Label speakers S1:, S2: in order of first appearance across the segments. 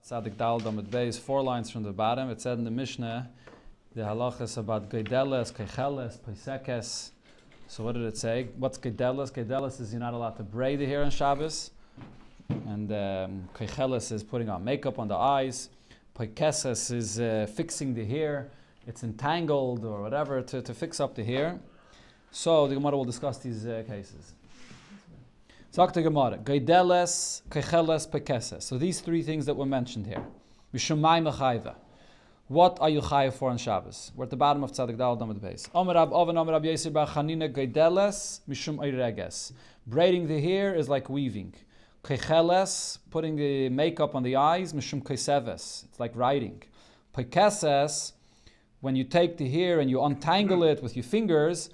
S1: Tzadik Dal Damad Beis, 4 lines from the bottom. It said in the Mishnah, the halachas about Geideles, Kecheles, Paisekes. So what did it say? What's Geideles? Geideles is you're not allowed to braid the hair on Shabbos. And Kecheles is putting on makeup on the eyes. Paikeses is fixing the hair. It's entangled or whatever to fix up the hair. So the Gemara will discuss these cases. Zok the Gemara, Geideles, Kecheles, Paikeses. So these 3 things that were mentioned here. Mishumai mechayva. What are you chayav for on Shabbos? We're at the bottom of Tzadik Dal Damad Beis. Omer Rab Oven, Omer Rab Yosef Bar Chanina, Geideles, Mishum Eireges. Braiding the hair is like weaving. Kecheles, putting the makeup on the eyes, Mishum Keiseves. It's like writing. Paikeses, when you take the hair and you untangle it with your fingers,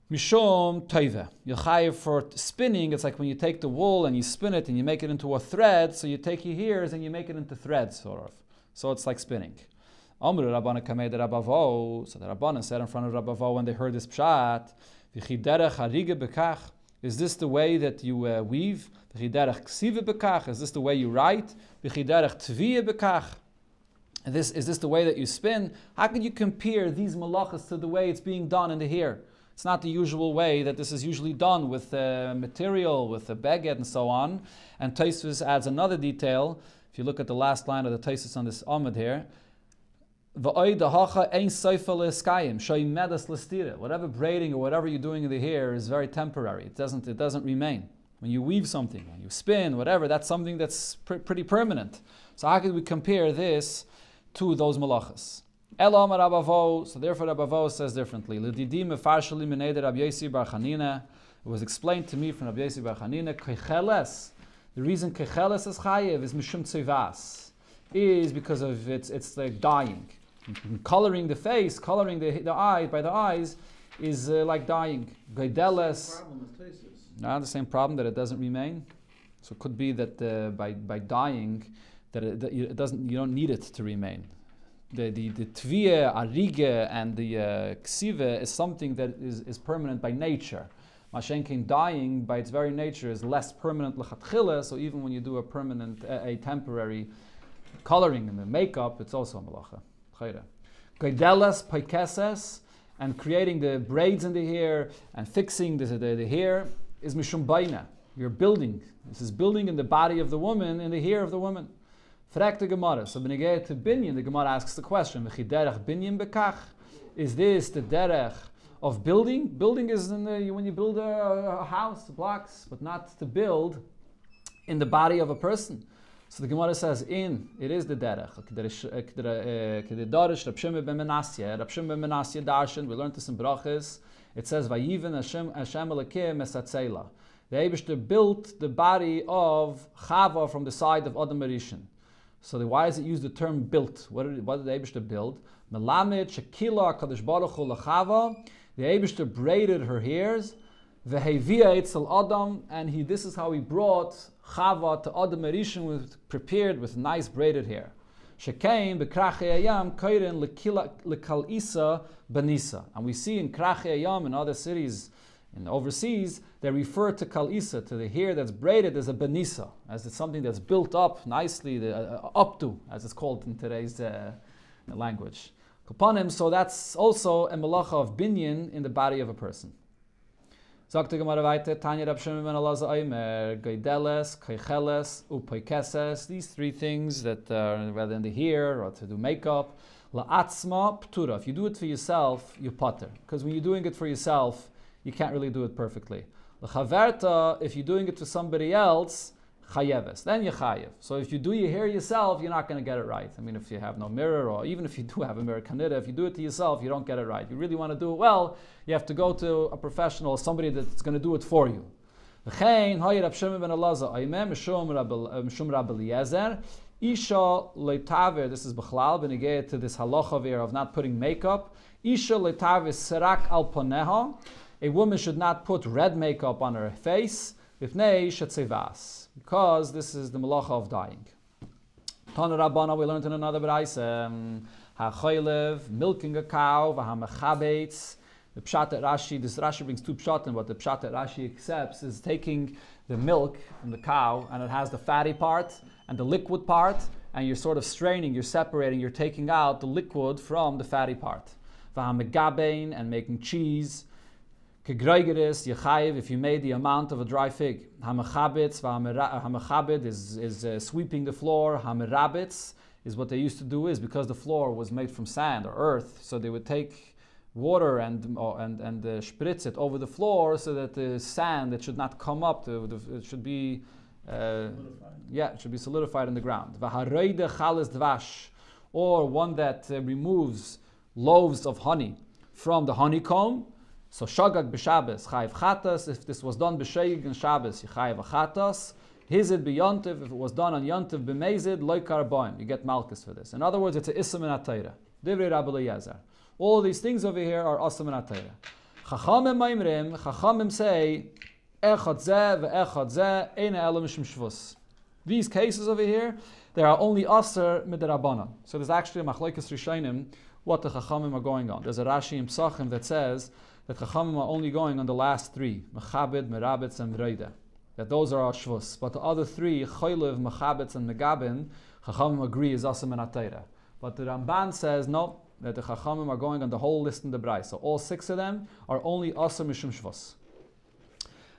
S1: Mishum Toive. You're chayav for spinning. It's like when you take the wool and you spin it and you make it into a thread. So you take your hairs and you make it into threads, sort of. So it's like spinning. Amr Rabbana Kamei de Rabbavo. So the Rabbana said in front of Rabbavo when they heard this pshat, V'chiderech harige bekach. Is this the way that you weave? V'chiderech ksive bekach. Is this the way you write? V'chiderech tvie bekach. Is this the way that you spin? How can you compare these malachas to the way it's being done in the hair? It's not the usual way that this is usually done with material, with a baguette and so on. And Tosfos adds another detail. If you look at the last line of the Tosfos on this Amud here, whatever braiding or whatever you're doing in the hair is very temporary. It doesn't remain. When you weave something, when you spin, whatever, that's something that's pretty permanent. So how could we compare this to those malachas? So therefore Rabbavo says differently. It was explained to me from Rabbi Yosef Bar Chanina, the reason kecheles is chayev is mishum tzivas, is because of it's like dyeing. Coloring the face, coloring the eye by the eyes is like dyeing. Geideles. Not the same problem that it doesn't remain. So it could be that by dyeing that it doesn't. You don't need it to remain. The tvie, arige, and the ksive is something that is permanent by nature. Mashenkin dyeing by its very nature is less permanent lechatchila. So even when you do a temporary coloring in the makeup, it's also a malacha. Geideles, paikeses, and creating the braids in the hair and fixing the hair is mishum baina. You're building. This is building in the body of the woman, in the hair of the woman. Frag the Gemara. So when you get to binyan, the Gemara asks the question: V'chiderech binyan bekach? Is this the derech of building? Building is when you build a house, blocks, but not to build in the body of a person. So the Gemara says, it is the derech. Rab Shimon ben Menasye darshan, we learned this in Brachos. It says, Vayiven Hashem Elokeh mesatzela. The Eibishter built the body of Chava from the side of Adam Rishon. So why does it use the term built? What did the Eibishter build? Melamed Shekila Kadosh Baruch Hu LaChava. The Eibishter braided her hairs. Vehevia Itzel Adam, and this is how he brought Chava to Adam Rishon, prepared with nice braided hair. Shekaim bekrachei ayam koiren lekal isa benisa, and we see in krachei ayam in other cities, in overseas, they refer to kal isa, to the hair that's braided, as a benisa, as it's something that's built up nicely, up to, as it's called in today's language. Kapanim, so that's also a malacha of binyan in the body of a person. Sagt die Gemara weiter, Tanya Rab Shimon ben Elazar Omer, Geideles, Kecheles, Upaikeses, these 3 things that are whether in the hair or to do makeup, La'atzma ptura. If you do it for yourself, you potter. Because when you're doing it for yourself, you can't really do it perfectly. L'chaverta, if you're doing it for somebody else, chayeves, then you chayev. So if you do your hair yourself, you're not going to get it right. I mean, if you have no mirror, or even if you do have a mirror, kanida, if you do it to yourself, you don't get it right. You really want to do it well, you have to go to a professional, somebody that's going to do it for you. V'chein, hoy Rab Shimon ben Elazar omer, mishum Rab Eliezer, isha leitaver, this is b'chlal, b'negei to this halacha here of not putting makeup, isha leitaver serak al poneha, a woman should not put red makeup on her face, Bifnei shetzevas, because this is the malacha of dyeing. Tana Rabbana, we learned in another brayse, ha'choylev, milking a cow, v'hamechabetz. The pshat that Rashi, this Rashi brings 2 pshatim, but the pshat that Rashi accepts is taking the milk from the cow, and it has the fatty part and the liquid part, and you're sort of straining, you're separating, you're taking out the liquid from the fatty part. V'hamegabein, and making cheese. Kegreigeris, yechayiv, if you made the amount of a dry fig. Hamechabitz, hamechabit is sweeping the floor. Hamerabitz is what they used to do is, because the floor was made from sand or earth, so they would take water and spritz it over the floor so that the sand, it should not come up, it should be it should be solidified in the ground. V'hareide chalas dvash, or one that removes loaves of honey from the honeycomb. So shagag b'Shabbos chayiv chatas. If this was done b'shegig and Shabbos, you chayiv chatas. Hizid b'yontiv. If it was done on yontiv b'mezid, loikar boim. You get malchus for this. In other words, it's a isam in atayra. Divrei Rabbi Eliezer. All of these things over here are asam in atayra. Chachamim maimrim. Chachamim say echad zeh ve'echad zeh eina ela mishum shvus. These cases over here, they are only aser midrabanan. So there's actually a machlokes rishonim what the Chachamim are going on. There's a Rashi in Psachim that says that Chachamim are only going on the last three, Mechabed, Merabitz, and Mereida. That those are our shvus. But the other three, Choylev, Mechabetz, and Megabin, Chachamim agree is Asam and Atayra. But the Ramban says no, that the Chachamim are going on the whole list in the Brai. So all six of them are only Asam Mishum Shvus.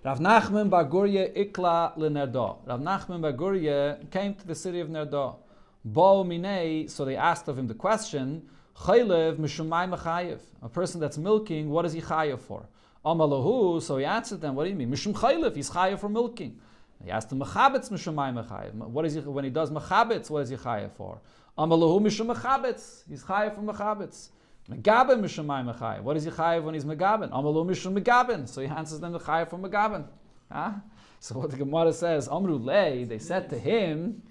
S1: Rav Nachman bar Gurye ikla lenerda. Rav Nachman bar Gurye came to the city of Nerda. Bo minei, so they asked of him the question, Chaylev mishumay mechayev. A person that's milking, what is he chayev for? Amalahu, so he answered them, what do you mean? Mishum chaylev, he's chayev for milking. He asked him, mechabetz mishumay mechayev. What is he, when he does mechabetz, what is he chayev for? Amalahu mishum mechabetz, he's chayev for mechabetz. Megaben mishumay mechayev. What is he chayev when he's megaben? Amalu mishum megaben. So he answers them, the chayev for megaben. Huh? So what the Gemara says, Amru lei, they said to him,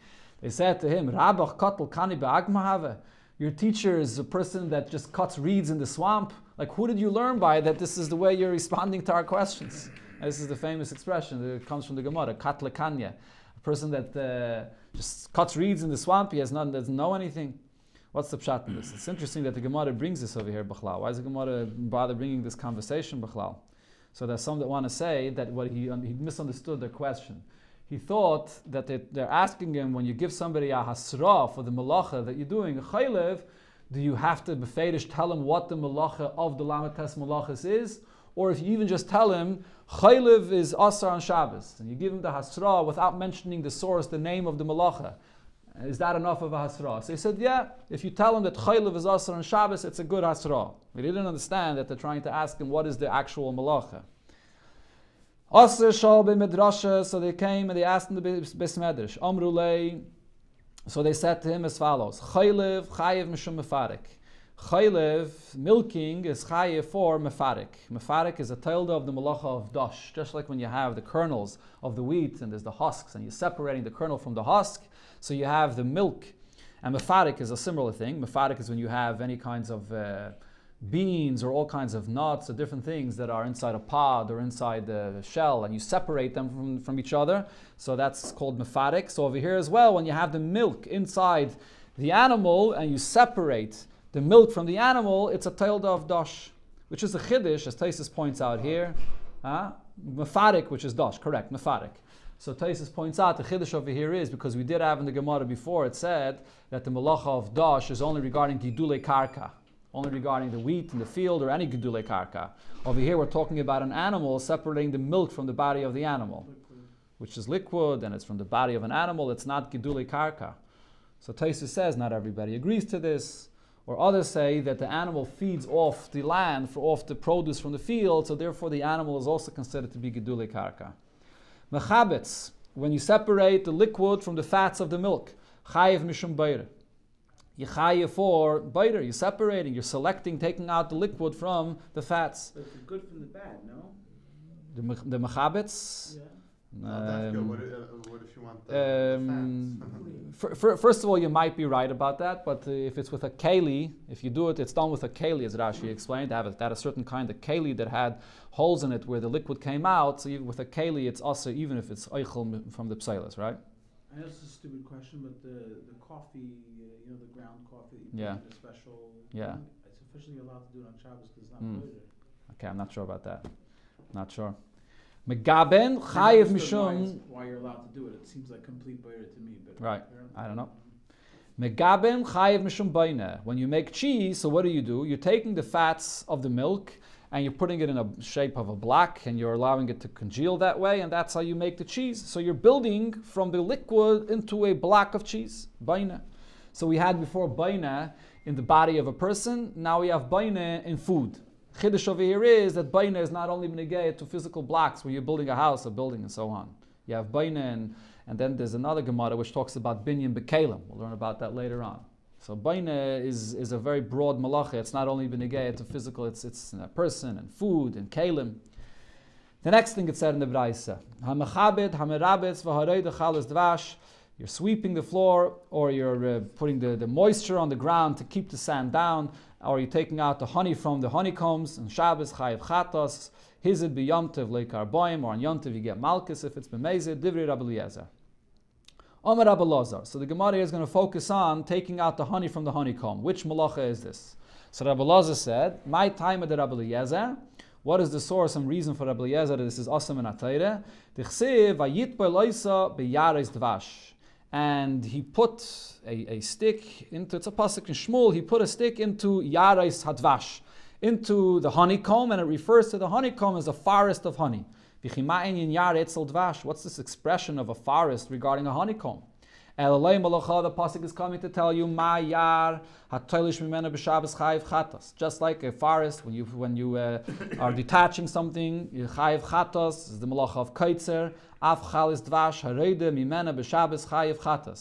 S1: Rabach katel kani be'agmahave. Your teacher is a person that just cuts reeds in the swamp. Like, who did you learn by that this is the way you're responding to our questions? And this is the famous expression that comes from the Gemara, katle kanya. A person that just cuts reeds in the swamp, he doesn't know anything. What's the pshat in this? It's interesting that the Gemara brings this over here, B'chlal. Why does the Gemara bother bringing this conversation, B'chlal? So there's some that want to say that what he misunderstood their question. He thought that they're asking him, when you give somebody a hasra for the malacha that you're doing, a chaylev, do you have to befedish tell him what the malacha of the lamates malachas is? Or if you even just tell him, chaylev is asar on Shabbos, and you give him the hasra without mentioning the source, the name of the malacha, is that enough of a hasra? So he said, yeah, if you tell him that chaylev is asar on Shabbos, it's a good hasra. He didn't understand that they're trying to ask him what is the actual malacha. Asr shal b'midrasha, so they came and they asked him the Beis Medrash. Amru lei, so they said to him as follows: Chaylev chayev mishum mefarik. Chaylev, milking, is chayev for mefarik. Mefarik is a tilde of the malacha of dash. Just like when you have the kernels of the wheat and there's the husks and you're separating the kernel from the husk, so you have the milk. And mefarik is a similar thing. Mefarik is when you have any kinds of beans or all kinds of nuts or different things that are inside a pod or inside the shell, and you separate them from each other. So that's called mefarik. So over here as well, when you have the milk inside the animal and you separate the milk from the animal, it's a tilde of dash, which is a chiddush, as Taisus points out here. Mefarik, which is dash, correct, mefarik. So Taisus points out the chiddush over here is because we did have in the Gemara before, it said that the malacha of dash is only regarding gidule karka, only regarding the wheat in the field or any gedule karka. Over here we're talking about an animal separating the milk from the body of the animal, which is liquid and it's from the body of an animal, it's not gedule karka. So Taisus says not everybody agrees to this, or others say that the animal feeds off the land, off the produce from the field, so therefore the animal is also considered to be gedule karka. Mechabetz, when you separate the liquid from the fats of the milk, chayev mishum beire. You chayev for biter, you're separating, you're selecting, taking out the liquid from the fats.
S2: But it's good from the bad, no?
S1: The mechabetz?
S2: Yeah.
S3: That's good. What if you want the fats?
S1: First of all, you might be right about that, but if it's with a keli, if you do it, it's done with a keli, as Rashi explained. They had a certain kind of keli that had holes in it where the liquid came out. So even with a keli, it's also even if it's eichel from the psilas, right?
S2: I know it's a stupid question, but the coffee, the ground coffee,
S1: Yeah.
S2: the special.
S1: Yeah.
S2: It's officially allowed to do it on Shabbos because it's not bitter.
S1: Okay, I'm not sure about that. Not sure. Megaben chayev mishum.
S2: Why you're allowed to do it? It seems like complete bitter to me, but
S1: Right. I don't know. Megabim chayiv mishum baina. When you make cheese, so what do? You're taking the fats of the milk and you're putting it in a shape of a block and you're allowing it to congeal that way, and that's how you make the cheese. So you're building from the liquid into a block of cheese. Baina. So we had before baina in the body of a person, now we have baina in food. Chiddush over here is that baina is not only benegayah to physical blocks where you're building a house, a building, and so on. You have baina, and then there's another Gemara which talks about binyan bekalim. We'll learn about that later on. So baina is a very broad malacha. It's not only benegayah to physical, it's in a person and food and kalim. The next thing it said in the Braisa, hamachabed hamerabetz v'harei dechalas dvash. You're sweeping the floor, or you're putting the moisture on the ground to keep the sand down, or you're taking out the honey from the honeycombs, and Shabbos chayiv chatos. Hizid be yomtiv leikar boim, or on yomtiv you get malchus if it's b'mezid. Divrei Rabbi Eliezer. Omer Rabbi Elazar. So the Gemara is going to focus on taking out the honey from the honeycomb. Which malacha is this? So Rabbi Elazar said, "My time of the Rabbi Eliezer." What is the source and reason for Rabbi Eliezer that this is awesome in Atayre? Dichsev vayit b'loisa beyares dvash. And he put a stick into, it's a pasuk in Shmuel, he put a stick into yarais hadvash, into the honeycomb, and it refers to the honeycomb as a forest of honey. What's this expression of a forest regarding a honeycomb? The pasuk is coming to tell you, just like a forest, when you are detaching something, you chayiv chatos, is the malacha of kaitzer.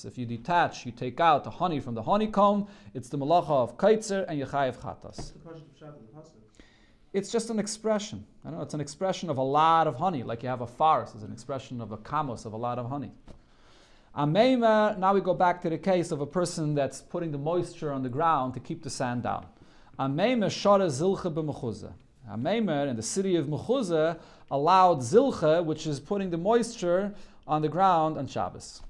S1: If you detach, you take out the honey from the honeycomb, it's the malacha of kaitzer and you chayiv chatos. It's just an expression. I know it's an expression of a lot of honey, like you have a forest, it's an expression of a kamos, of a lot of honey. Now we go back to the case of a person that's putting the moisture on the ground to keep the sand down. Ameimer shara zilcha b'mechuzah. Ameimer in the city of Mechuzah allowed zilcha, which is putting the moisture on the ground on Shabbos.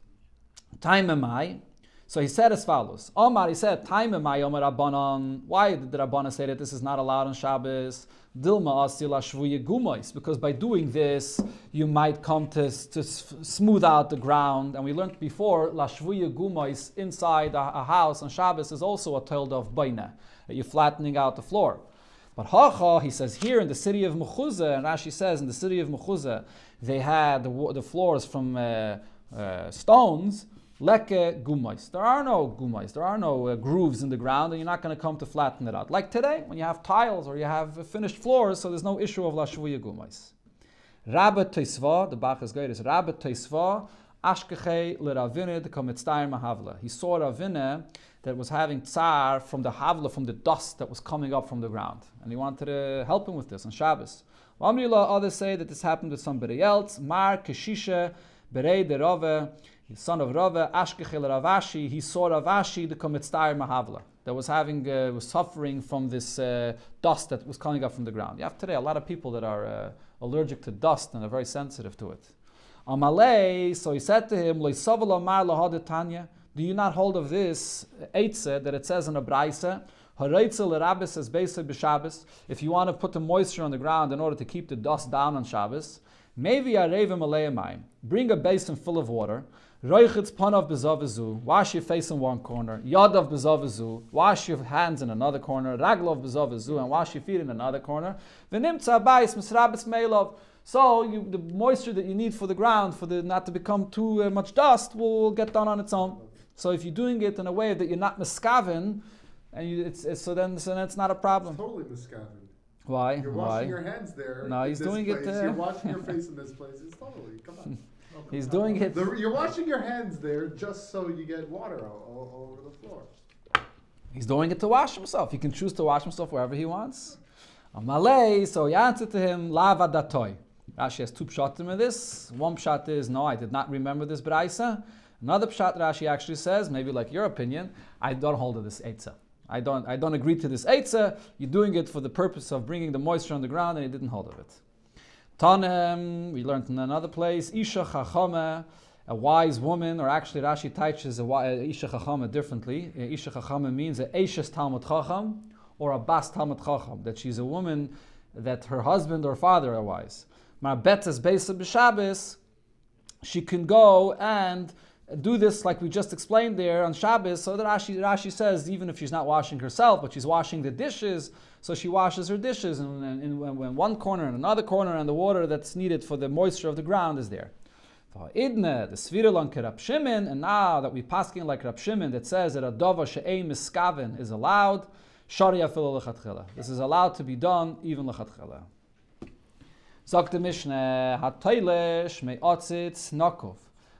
S1: Taimemai. So he said as follows. Omar, he said, Taimemai Omar Rabbanan. Why did the Rabbanan say that this is not allowed on Shabbos? Dilma asil ashvuye gumois. Because by doing this, you might come to smooth out the ground. And we learned before, lashvuye gumois inside a house on Shabbos is also a tilde of baina. You're flattening out the floor. But Hacha, he says here in the city of Mechuzah, and Rashi says in the city of Mechuzah, they had the floors from stones, leke gumais. There are no gumais, there are no grooves in the ground, and you're not going to come to flatten it out. Like today, when you have tiles or you have finished floors, so there's no issue of lashvuya gumais. Rabbi Teisva, the Bach is great, is Rabbi Teisva, ashkechei l'ravinid komitztayr mahavla. He saw Ravina that was having tsar from the havla, from the dust that was coming up from the ground. And he wanted to help him with this on Shabbos. Others say that this happened with somebody else. Mar Keshisha Berei de Rove, the son of Rove, Ashkechel Ravashi, he saw Ravashi the Komitztayr Mahavla, that was was suffering from this dust that was coming up from the ground. You have today a lot of people that are allergic to dust and are very sensitive to it. Amalei, so he said to him, do you not hold of this eitzah that it says in a braisa? If you want to put the moisture on the ground in order to keep the dust down on Shabbos, bring a basin full of water. Wash your face in one corner. Yadav bezavizu. Wash your hands in another corner. Raglov bezavizu, and wash your feet in another corner. So the moisture that you need for the ground, for not to become too much dust, will get done on its own. So if you're doing it in a way that you're not miskaven, and so then it's not a problem.
S3: It's totally miskaven.
S1: Why?
S3: You're washing your hands there.
S1: No, he's doing
S3: place.
S1: it.
S3: You're washing your face in this place. It's totally. Come on.
S1: He's doing it.
S3: You're washing your hands there just so you get water all over the floor.
S1: He's doing it to wash himself. He can choose to wash himself wherever he wants. Amalei, so he answered to him, Lava datoi. Rashi has two pshatim in this. One pshat is, no, I did not remember this braisa. Another pshat Rashi actually says, maybe like your opinion, I don't hold of this eitzah. I don't agree to this eitzah. You're doing it for the purpose of bringing the moisture on the ground, and he didn't hold of it. Tanem, we learned in another place, Isha Chachama, a wise woman, or actually Rashi teaches Isha Chachama differently. Isha Chachama means a Eishes Talmud Chacham, or a Bas Talmud Chacham, that she's a woman that her husband or father are wise. Mar Betes Beisa B'Shabbos, she can go and do this like we just explained there on Shabbos, so that Rashi says even if she's not washing herself, but she's washing the dishes, so she washes her dishes in one corner and another corner, and the water that's needed for the moisture of the ground is there. The Svirulon Rab Shimon, and now that we pasking like Rab Shimon that says that a dova she'ei miskaven is allowed, shari afilu lechatchila. This is allowed to be done even lechatchila. Zok the Mishnah hatoilish me'otzitz nokov.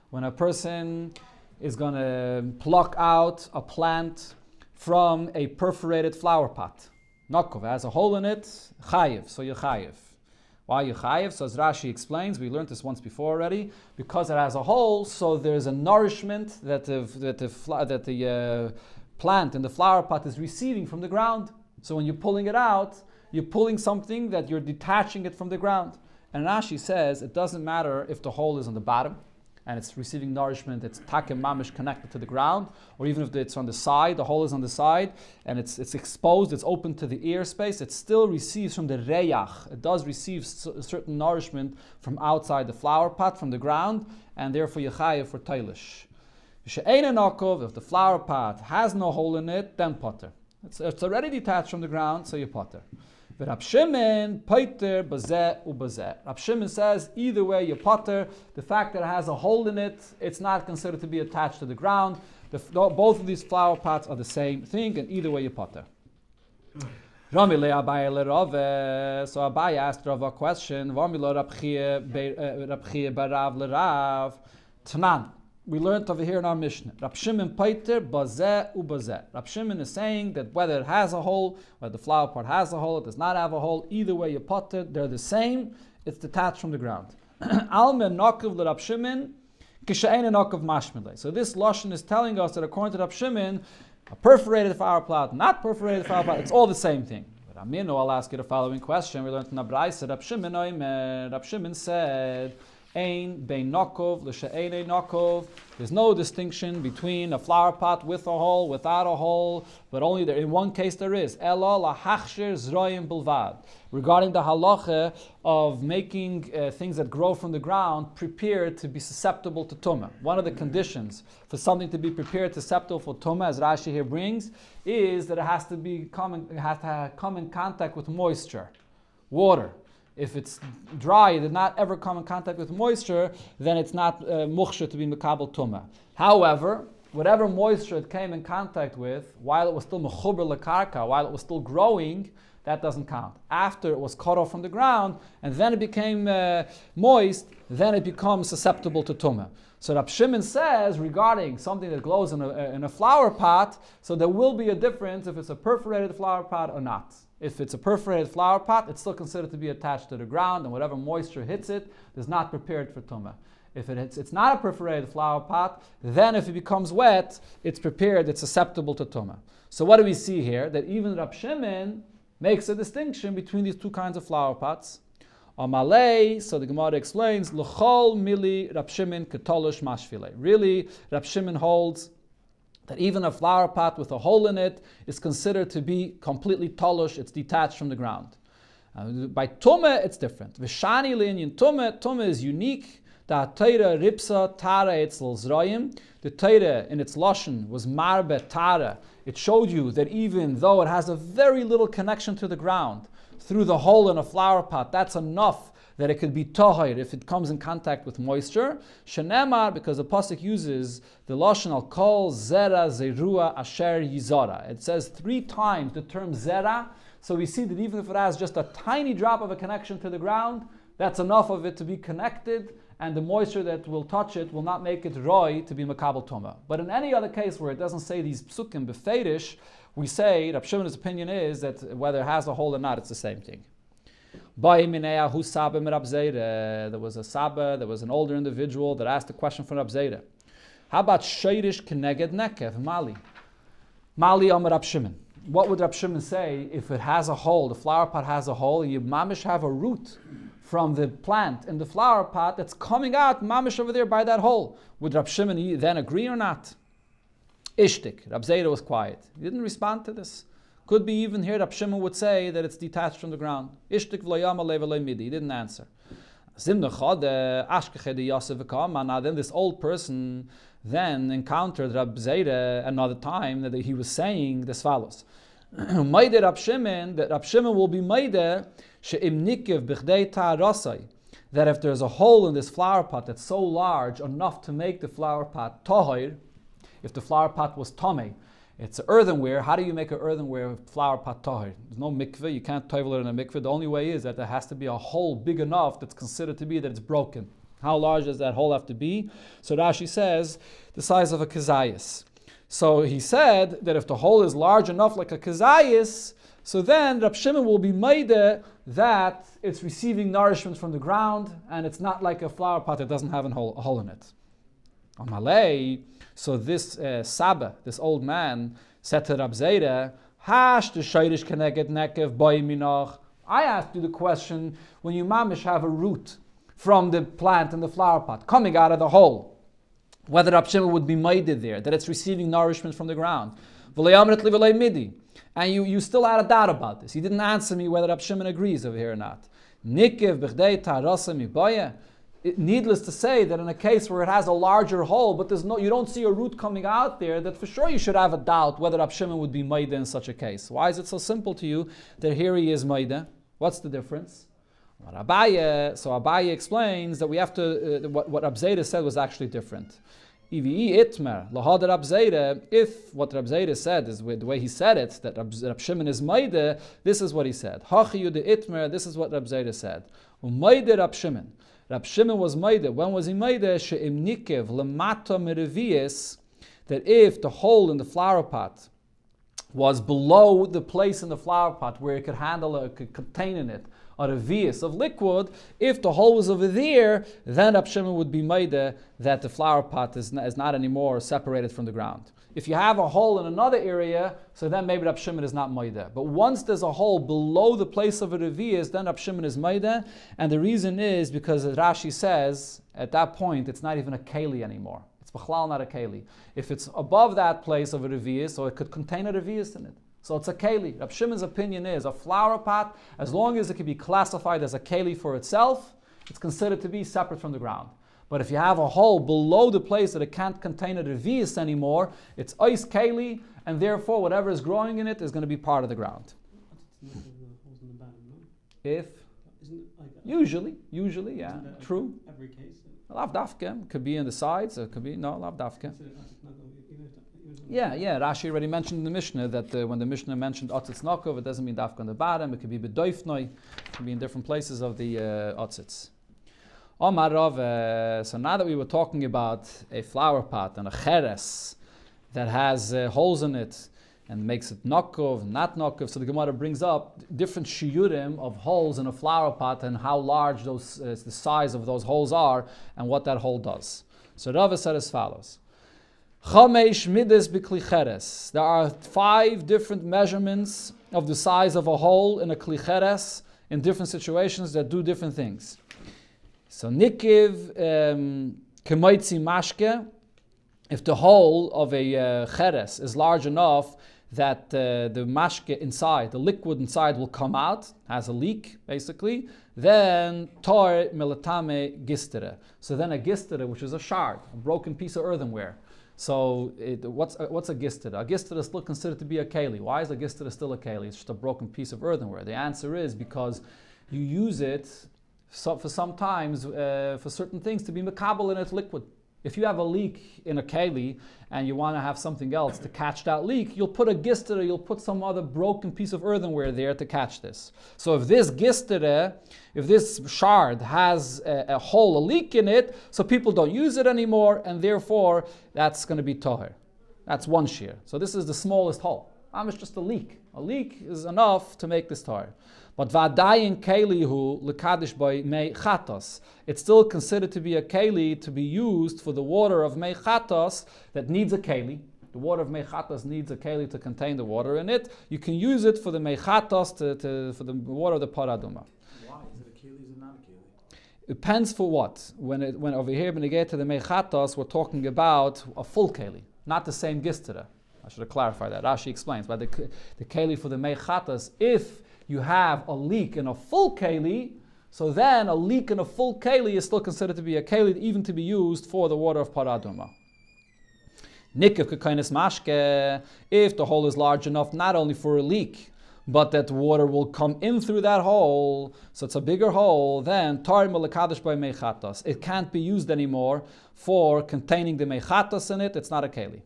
S1: When a person is going to pluck out a plant from a perforated flower pot, nokov, it has a hole in it, chayiv, so you're chayiv. Why you chayiv? So as Rashi explains, we learned this once before already, because it has a hole, so there's a nourishment that the plant in the flower pot is receiving from the ground. So when you're pulling it out, you're pulling something that you're detaching it from the ground. And Rashi says it doesn't matter if the hole is on the bottom and it's receiving nourishment, it's takem mamish connected to the ground, or even if it's on the side, the hole is on the side, and it's exposed, it's open to the air space, it still receives from the reyach. It does receive certain nourishment from outside the flower pot, from the ground, and therefore yechayev for tailish. If the flower pot has no hole in it, then potter. It's already detached from the ground, so you potter. But Rab Shimon, poiter bazeh ubazeh. Rab Shimon says either way you potter. The fact that it has a hole in it, it's not considered to be attached to the ground. Both of these flower pots are the same thing, and either way you potter. Rami le Abaye le Rave. So Abaye asked Rav a question. Rami lo Rab Chia barav le Rav. Tanan. We learned over here in our Mishnah. Rab Shimon paiter bazeh ubazeh. Rab Shimon is saying that whether it has a hole, whether the flower pot has a hole, it does not have a hole, either way you potter, they're the same. It's detached from the ground. Alme nokov le Rab Shimon kishayin nokov mashmele. So this lashon is telling us that according to Rab Shimon, a perforated flower pot, not perforated flower pot, it's all the same thing. But Aminu, I'll ask you the following question. We learned in Abraisa, Rab Shimon said, Ein bein nokov l'she'enei nokov. There's no distinction between a flower pot with a hole, without a hole, but only there. In one case there is. Elo lahachshir zroyim bilvad. Regarding the halacha of making things that grow from the ground prepared to be susceptible to tumah. One of the conditions for something to be prepared susceptible for tumah, as Rashi here brings, is that it has to come in contact with moisture, water. If it's dry, it did not ever come in contact with moisture, then it's not mukhsha to be mekabel tumah. However, whatever moisture it came in contact with, while it was still mechuber lekarka, while it was still growing, that doesn't count. After it was cut off from the ground, and then it became moist, then it becomes susceptible to tumah. So Rab Shimon says, regarding something that grows in a flower pot, so there will be a difference if it's a perforated flower pot or not. If it's a perforated flower pot, it's still considered to be attached to the ground, and whatever moisture hits it is not prepared for tumah. If it's not a perforated flower pot, then if it becomes wet, it's prepared, it's susceptible to tumah. So what do we see here? That even Rab Shimon makes a distinction between these two kinds of flower pots. Amalei, so the Gemara explains, L'chol mili Rab Shimon ketolosh mashvile. Really, Rab Shimon holds that even a flower pot with a hole in it is considered to be completely tolush, it's detached from the ground. By tumah, it's different. V'shani le'inyan tumah is unique. The Torah ripsa tara etzel zroyim. The Torah in its lashon was marbe tara. It showed you that even though it has a very little connection to the ground, through the hole in a flower pot, that's enough that it could be tohir if it comes in contact with moisture. Shenemar, because the pasuk uses the lashon al kol zera zerua asher yizara. It says 3 times the term zera, so we see that even if it has just a tiny drop of a connection to the ground, that's enough of it to be connected, and the moisture that will touch it will not make it roy to be makabel toma. But in any other case where it doesn't say these psukim befedish, we say, Rab Shimon's opinion is that whether it has a hole or not, it's the same thing. There was a Saba, there was an older individual that asked a question from Rab Zera. How about Sheirish Keneged Nekev, Mali? Mali Amar Rab Shimon. What would Rab Shimon say if it has a hole, the flower pot has a hole, and you mamish have a root from the plant in the flower pot that's coming out mamish over there by that hole? Would Rab Shimon then agree or not? Ishtik. Rab Zera was quiet. He didn't respond to this. Could be even here Rab Shimon would say that it's detached from the ground. Ishtik v'lo yama le v'lo midi. He didn't answer. Now then this old person then encountered Rab Zera another time that he was saying this follows. Maide Rab Shimon, that Rab Shimon will be Maide she'im nikiv b'chdei ta'arasai, that if there's a hole in this flower pot that's so large enough to make the flower pot tahir, if the flower pot was tameh, it's earthenware. How do you make an earthenware flower pot tahir? There's no mikveh. You can't tovel it in a mikveh. The only way is that there has to be a hole big enough that's considered to be that it's broken. How large does that hole have to be? So Rashi says the size of a kazayas. So he said that if the hole is large enough like a kazayas, so then Rab Shimon will be maide that it's receiving nourishment from the ground and it's not like a flower pot that doesn't have a hole in it. Amalei, so this Saba, this old man, said to Rab Zera, Hash the shayrish keneged nekev boy minach. I asked you the question when you mamish have a root from the plant in the flower pot coming out of the hole, whether Rab Shimon would be maided there, that it's receiving nourishment from the ground. And you still had a doubt about this. You didn't answer me whether Rab Shimon agrees over here or not. Nikiv b'chdei ta'arasa miboya. Needless to say that in a case where it has a larger hole, but you don't see a root coming out there, that for sure you should have a doubt whether Rab Shimon would be maida in such a case. Why is it so simple to you that here he is maida? What's the difference? So Abaye explains that we have to, what Rab Zera said was actually different. If what Rab Zera said is the way he said it, that Rab Shimon is maida, this is what he said. This is what Rab Zera said. Rab Shimon. Rab Shimon was maida. When was he maida? She'im nikev lemata merevius, that if the hole in the flower pot was below the place in the flower pot where it could handle it, could contain in it a revius of liquid, if the hole was over there, then Rab Shimon would be maida that the flower pot is not anymore separated from the ground. If you have a hole in another area, so then maybe Rab Shimon is not maida. But once there's a hole below the place of a revius, then Rab Shimon is maida, and the reason is because as Rashi says, at that point it's not even a keli anymore. It's b'chlal not a keli. If it's above that place of a revius, so it could contain a revius in it. So it's a keli. Rab Shimon's opinion is a flower pot, as long as it can be classified as a keli for itself, it's considered to be separate from the ground. But if you have a hole below the place that it can't contain a revius anymore, it's ice keli, and therefore whatever is growing in it is going to be part of the ground. If usually, yeah, true.
S2: Every case.
S1: Lav dafke could be in the sides, it could be lav dafke. Yeah. Rashi already mentioned in the Mishnah that when the Mishnah mentioned otzitz nokov, it doesn't mean dafka on the bottom. It could be bedoifnoi. It could be in different places of the otzitz. Omar Rav. So now that we were talking about a flower pot and a cheres that has holes in it and makes it nokov, not nokov, so the Gemara brings up different shiurim of holes in a flower pot and how large the size of those holes are and what that hole does. So Rav said as follows. Chamesh midas b'kli cheres. There are 5 different measurements of the size of a hole in a kli cheres in different situations that do different things. So nikiv kemoitzi mashke, if the hole of a cheres is large enough that the mashke inside, the liquid inside will come out, has a leak basically, then tor milatame gistere. So then a gistere, which is a shard, a broken piece of earthenware. So what's a gistere? A gistere is still considered to be a keli. Why is a gistere still a keli? It's just a broken piece of earthenware. The answer is because you use it for sometimes for certain things to be makabel in its liquid. If you have a leak in a keli and you want to have something else to catch that leak, you'll put a gistere, you'll put some other broken piece of earthenware there to catch this. So if this gistere, if this shard has a hole, a leak in it, so people don't use it anymore, and therefore that's going to be toher. That's one shear. So this is the smallest hole. It's just a leak. A leak is enough to make this toher. But vadayin kelihu lekadish by mei chatos. It's still considered to be a keli to be used for the water of mei chatos that needs a keli. The water of mei chatos needs a keli to contain the water in it. You can use it for the mei chatos for the water of the paraduma.
S2: Why is it a keli? Is it not a keli?
S1: It depends for what. When over here when we get to the mei chatos, we're talking about a full keli, not the same gistere. I should have clarified that. Rashi explains, but the keli for the mei chatos, if you have a leak in a full keli, So then a leak in a full keli is still considered to be a keli, even to be used for the water of paraduma. Nikiv kekainis mashke, if the hole is large enough not only for a leak, but that water will come in through that hole, so it's a bigger hole, then tar melekadosh by mechatas. It can't be used anymore for containing the mechatas in it. It's not a keli.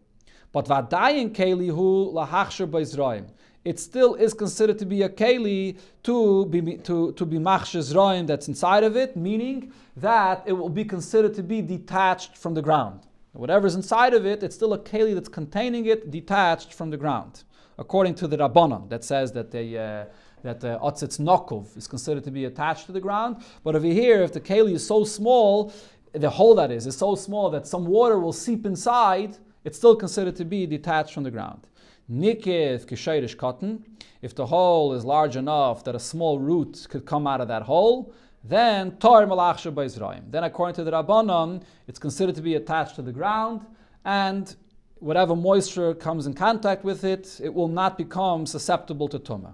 S1: But vadayin keli hu lahachsher b'izraim. It still is considered to be a keli to be machsher zraim that's inside of it, meaning that it will be considered to be detached from the ground. Whatever's inside of it, it's still a keli that's containing it, detached from the ground. According to the Rabbanon, that says that the otzitz nokov is considered to be attached to the ground. But over here, if the keli is so small, the hole that is so small that some water will seep inside, it's still considered to be detached from the ground. Nikiv kishairish cotton, if the hole is large enough that a small root could come out of that hole, then tar malachsher b'izraim. Then according to the Rabbanon, it's considered to be attached to the ground, and whatever moisture comes in contact with it, it will not become susceptible to tumah.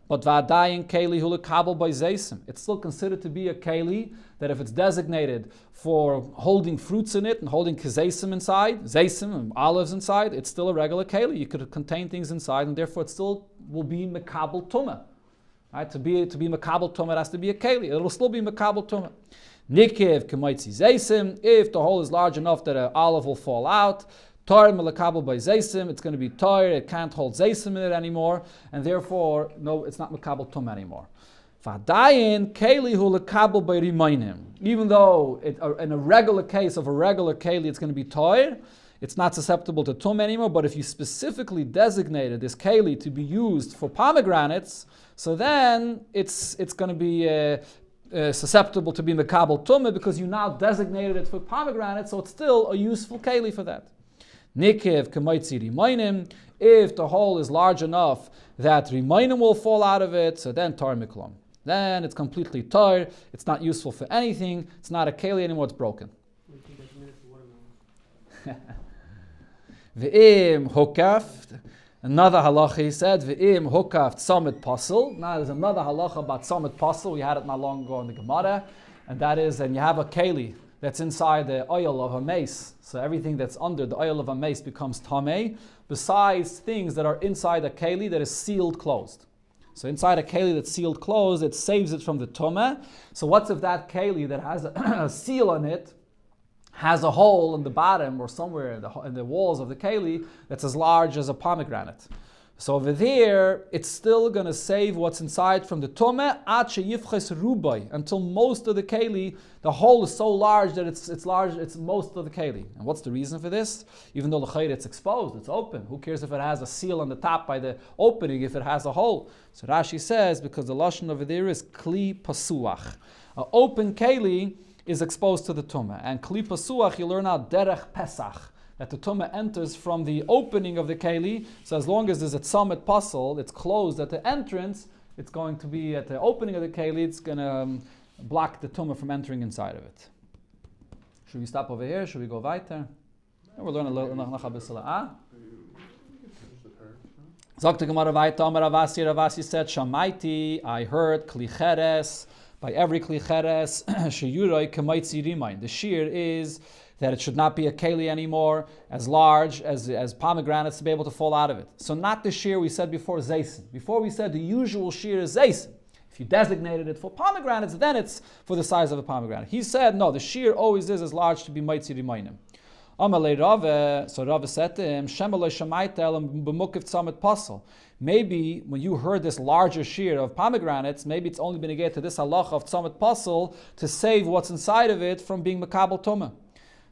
S1: But va'adayin keli hu lekabel by zeisim. It's still considered to be a keli that if it's designated for holding fruits in it and holding kizeisim inside, zeisim and olives inside, it's still a regular keli. You could contain things inside, and therefore it still will be mekabel tumah. Right? To be mekabel tumah, it has to be a keli. It will still be mekabel tumah. Nikiv k'maitzi zeisim. If the hole is large enough that an olive will fall out, tar melekabel by zeisim, it's going to be tar, it can't hold zeisim in it anymore, and therefore, no, it's not mekabel tum anymore. Vadayin keli hu lekabel by rimainim. Even though in a regular case of a regular keli, it's going to be tar, it's not susceptible to tum anymore, but if you specifically designated this keli to be used for pomegranates, so then it's going to be susceptible to be mekabel tumah because you now designated it for pomegranates, so it's still a useful keli for that. Nikiv k'maitzi rimainim, if the hole is large enough that rimainim will fall out of it, so then tar miklum. Then it's completely tar, it's not useful for anything, it's not a keli anymore, it's broken. V'im hukaft, another halacha he said, v'im hukaft samit pasul. Now there's another halacha about samit pasul, we had it not long ago in the Gemara, and that is, and you have a keli that's inside the oil of a mace. So everything that's under the oil of a mace becomes tamei, besides things that are inside a keli that is sealed closed. So inside a keli that's sealed closed, it saves it from the tumah. So what's if that keli that has a seal on it has a hole in the bottom or somewhere in the walls of the keli that's as large as a pomegranate? So over there, it's still going to save what's inside from the tumah until most of the keli, the hole is so large that it's large, it's most of the keli. And what's the reason for this? Even though l'chayr it's exposed, it's open. Who cares if it has a seal on the top by the opening if it has a hole? So Rashi says, because the lashon over there is kli pasuach. An open keli is exposed to the tumah. And kli pasuach, you learn out derech pesach, that the tumah enters from the opening of the keli. So as long as there's a tzamid pasul, it's closed at the entrance, it's going to be at the opening of the keli, it's going to block the tumah from entering inside of it. Should we stop over here? Should we go weiter? We'll learn a little noch a bisschen. Sagt the Gemara weiter, Ravasi said, Shamaiti, I heard, klicheres, by every klicheres, sheyuroi kemaitzi rimain. The shear is that it should not be a keli anymore, as large as pomegranates to be able to fall out of it. So not the shear we said before, zeisim. Before we said the usual shear is zeisim. If you designated it for pomegranates, then it's for the size of a pomegranate. He said, no, the shear always is as large to be maitzi rimainim. Amalei Rave, so Rave said to him, Shemalei Shamaitel b'mukiv tzamet pasel. Maybe when you heard this larger shear of pomegranates, maybe it's only been to get to this halacha of tzamet pasel to save what's inside of it from being makabel tumah.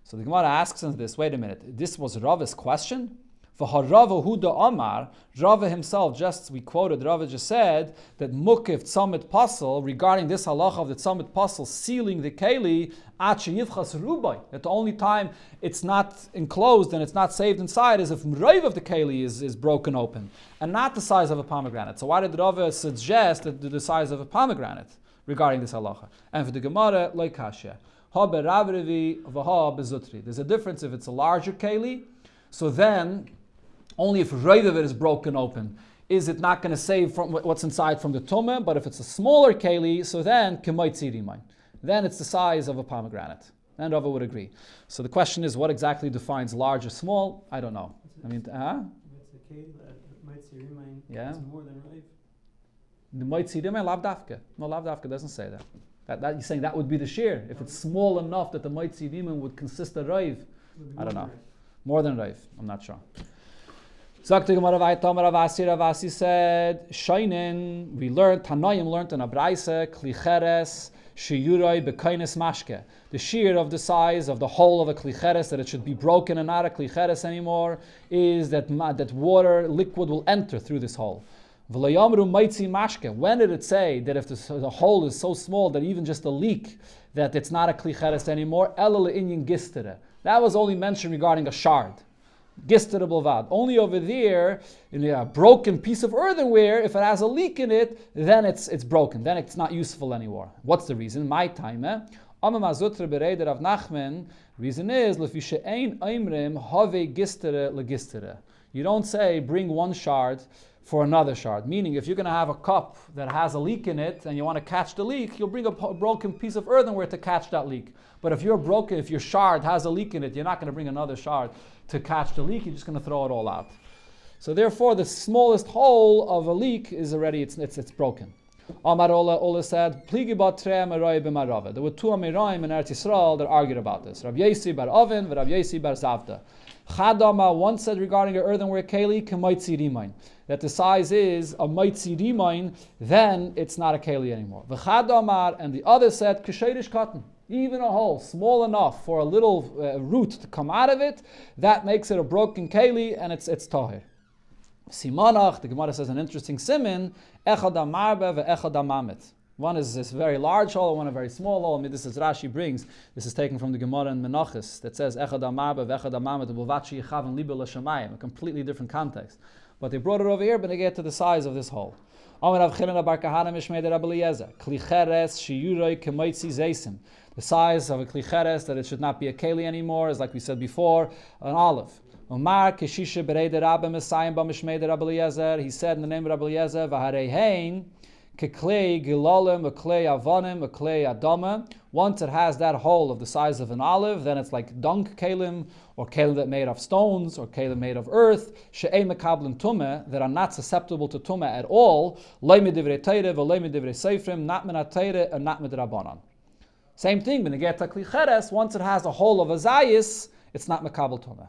S1: So the Gemara asks us this, wait a minute, this was Rava's question? For Harava Huda Amar, Rava himself, we quoted, Rava just said that Mukiv Tzamit Pasel, regarding this halacha of the Tzamit Pasel sealing the Keli, Yivchas Rubai, that the only time it's not enclosed and it's not saved inside is if Mraiv of the Keli is broken open, and not the size of a pomegranate. So why did Rava suggest that the size of a pomegranate regarding this halacha? And for the Gemara, like Kashya. There's a difference if it's a larger keli, so then only if Reiv of it is broken open is it not going to save from what's inside from the tumah? But if it's a smaller keli, so then k'moitzi rimain. Then it's the size of a pomegranate. And Rava would agree. So the question is, what exactly defines large or small? I don't know. I mean,
S4: It's a keli that moitzi rimain.
S1: Yeah.
S4: It's more than rive.
S1: The moitzi rimain lav dafka. No, lav dafka doesn't say that. That you're saying that would be the shear. If it's small enough that the moitzi rimain would consist of rive. I don't know. More than rive. I'm not sure. Zakti Gemara Vaytamar Ravasi said, Shainin, we learned, Tanoim learned in a Braise, Klicheres, Shiyuroi Bekainis Mashke. The shear of the size of the whole of a Klicheres, that it should be broken and not a Klicheres anymore, is that water, liquid will enter through this hole. V'layamru Maitzi Mashke. When did it say that if the hole is so small that even just a leak, that it's not a Klicheres anymore? Elul Inyan Gistere. That was only mentioned regarding a shard. Gistere Bilvad. Only over there, in a broken piece of earthenware, if it has a leak in it, then it's broken. Then it's not useful anymore. What's the reason? My time, reason is, you don't say bring one shard for another shard. Meaning, if you're going to have a cup that has a leak in it and you want to catch the leak, you'll bring a broken piece of earthenware to catch that leak. But if your shard has a leak in it, you're not going to bring another shard to catch the leak. You're just going to throw it all out. So therefore, the smallest hole of a leak is already it's broken. Amar Ola said, Pligi Batre Amaroi b'Marava. There were two Amiraim in Eretz Yisrael that argued about this. Rav Yesi bar Oven and Rav Yesi bar Zavda. Chadama once said regarding an earthenware keli, k'moitzi rimain, that the size is a moitzi rimain, then it's not a keli anymore. V'chadamar, and the other said, k'sheidish cotton. Even a hole small enough for a little root to come out of it, that makes it a broken keli and it's tahir. Simanach, the Gemara says an interesting siman, echad amarbe ve'echad amamet. One is this very large hole, one a very small hole. I mean, this is Rashi brings. This is taken from the Gemara in Menachos that says echad amarbe ve'echad amamet b'vachi yichav libo l'shamayim. A completely different context. But they brought it over here, but they get to the size of this hole. The size of a klicheres, that it should not be a keli anymore, is like we said before, an olive. He said in the name of Rabbi Eliezer, once it has that hole of the size of an olive, then it's like dunk kalim, or kalim that made of stones, or kalim made of earth, that are not susceptible to tumah at all, not min. Same thing, when you get to klicheres, once it has a hole of a zayis, it's not makabel tumah.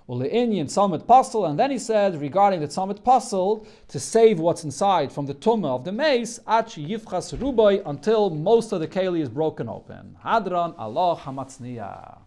S1: Ule'inyan tzamid pasel, and then he said regarding the tzamid pasel, to save what's inside from the tumah of the mace, achi yifchas rubai, until most of the keli is broken open. Hadran Allah hamatzniya.